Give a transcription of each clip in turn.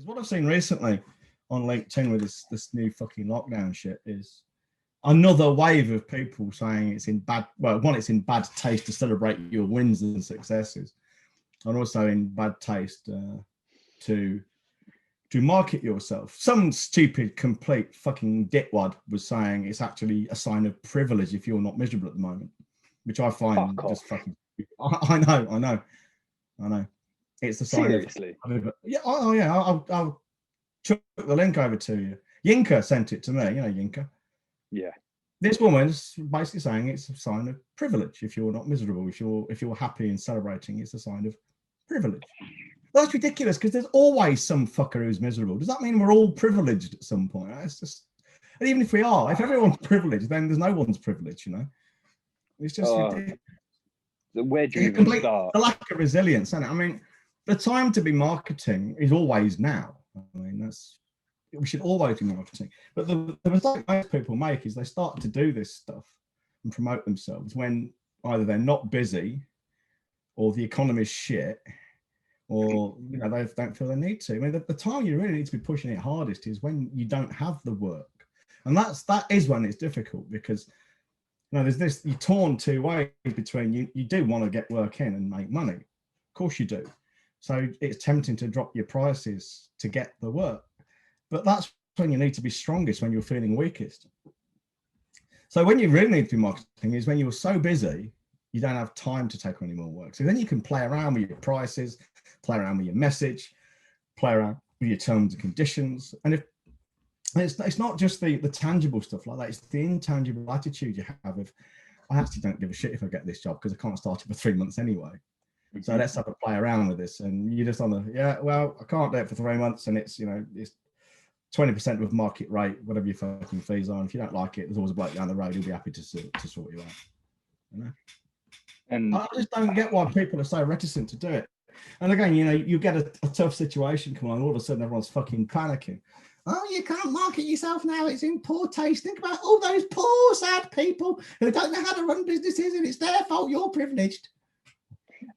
Because what I've seen recently on LinkedIn with this new fucking lockdown shit is another wave of people saying it's in bad, well, one, it's in bad taste to celebrate your wins and successes, and also in bad taste to market yourself. Some stupid, complete fucking dickwad was saying it's actually a sign of privilege if you're not miserable at the moment, which I find just fucking. I know. It's a sign Seriously? Yeah. Oh yeah. I'll chuck the link over to you. Yinka sent it to me. You know Yinka. Yeah. This woman's basically saying it's a sign of privilege if you're not miserable. If you're happy and celebrating, it's a sign of privilege. That's ridiculous because there's always some fucker who's miserable. Does that mean we're all privileged at some point? It's just, and even if we are, if everyone's privileged, then there's no one's privileged, you know? It's just ridiculous. Where do you even start? The lack of resilience, isn't it? I mean, the time to be marketing is always now. I mean, we should always be marketing. But the mistake most people make is they start to do this stuff and promote themselves when either they're not busy or the economy's shit, or they don't feel they need to. I mean, the time you really need to be pushing it hardest is when you don't have the work, and that is when it's difficult because there's this, you're torn two ways between you do want to get work in and make money, of course you do. So it's tempting to drop your prices to get the work, but that's when you need to be strongest, when you're feeling weakest. So when you really need to be marketing is when you're so busy you don't have time to take on any more work. So then you can play around with your prices, play around with your message, play around with your terms and conditions. And if it's not just the tangible stuff like that, it's the intangible attitude you have of, I actually don't give a shit if I get this job because I can't start it for 3 months anyway. Mm-hmm. So let's have a play around with this. And you're just on I can't do it for 3 months, and it's 20% of market rate, whatever your fucking fees are. And if you don't like it, there's always a bloke down the road who'll be happy to sort you out. You know? And I just don't get why people are so reticent to do it. And again, you get a tough situation come on, all of a sudden everyone's fucking panicking. Oh, you can't market yourself now. It's in poor taste. Think about all those poor, sad people who don't know how to run businesses, and it's their fault. You're privileged.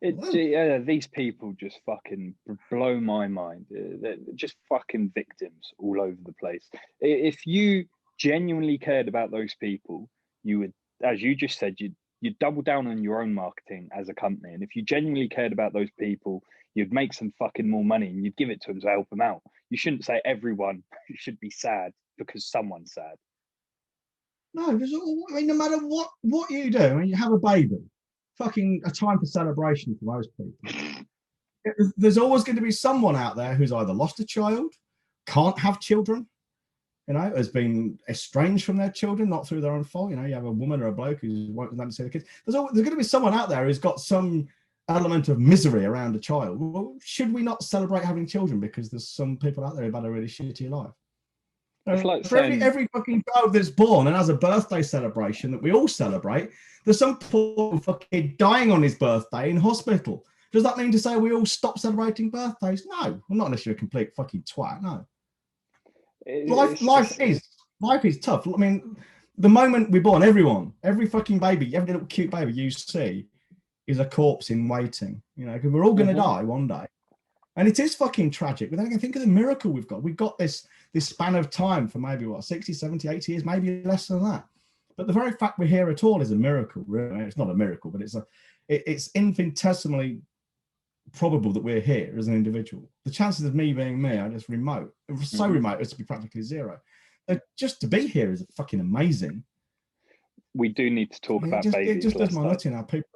These people just fucking blow my mind. They're just fucking victims all over the place. If you genuinely cared about those people, you would, as you just said, you'd double down on your own marketing as a company. And if you genuinely cared about those people, you'd make some fucking more money and you'd give it to them to help them out. You shouldn't say everyone should be sad because someone's sad. No, I mean, no matter what you do, I mean, you have a baby, fucking a time for celebration for most people. There's always going to be someone out there who's either lost a child, can't have children, has been estranged from their children, not through their own fault. You have a woman or a bloke who won't let them see the kids. There's going to be someone out there who's got some element of misery around a child. Well, should we not celebrate having children because there's some people out there who've had a really shitty life? Like for every fucking child that's born and has a birthday celebration that we all celebrate, there's some poor fucking dying on his birthday in hospital. Does that mean to say we all stop celebrating birthdays? No, I'm not unless you're a complete fucking twat. No. Life is tough. I mean, the moment we're born, every fucking baby, every little cute baby you see is a corpse in waiting, because we're all going to die one day. And it is fucking tragic. But then I can think of the miracle we've got. We've got this span of time for maybe 60, 70, 80 years, maybe less than that. But the very fact we're here at all is a miracle. Really. It's not a miracle, but it's infinitesimally probable that we're here as an individual. The chances of me being me are just remote. So remote as to be practically zero. Just to be here is fucking amazing. We do need to talk about babies. It just does my nut in our people.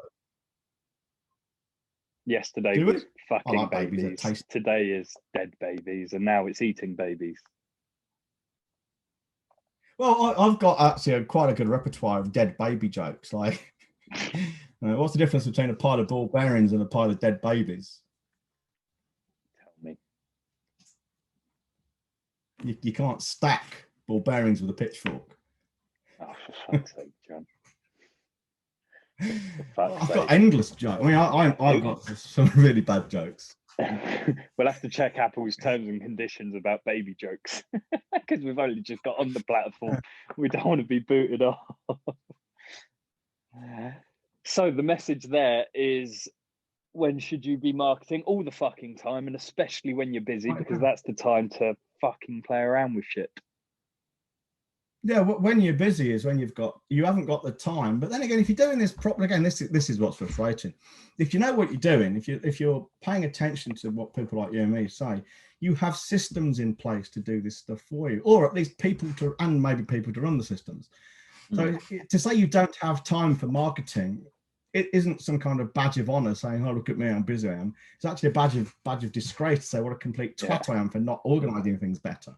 Yesterday was fucking babies. Today is dead babies, and now it's eating babies. Well, I've got actually quite a good repertoire of dead baby jokes. Like, what's the difference between a pile of ball bearings and a pile of dead babies? Tell me. You can't stack ball bearings with a pitchfork. Oh, for fuck's sake, John. I've got endless jokes. I mean, I've got some really bad jokes. We'll have to check Apple's terms and conditions about baby jokes because we've only just got on the platform. We don't want to be booted off. So the message there is when should you be marketing? All the fucking time, and especially when you're busy, Right, because yeah. that's the time to fucking play around with shit. Yeah, when you're busy is when you haven't got the time. But then again, if you're doing this properly, again, this is what's frustrating. If you know what you're doing, if you're paying attention to what people like you and me say, you have systems in place to do this stuff for you, or at least people to, and maybe people to run the systems. So to say you don't have time for marketing, it isn't some kind of badge of honor saying, "Oh, look at me, I'm busy." I am. It's actually a badge of disgrace to say what a complete twat I am for not organizing things better.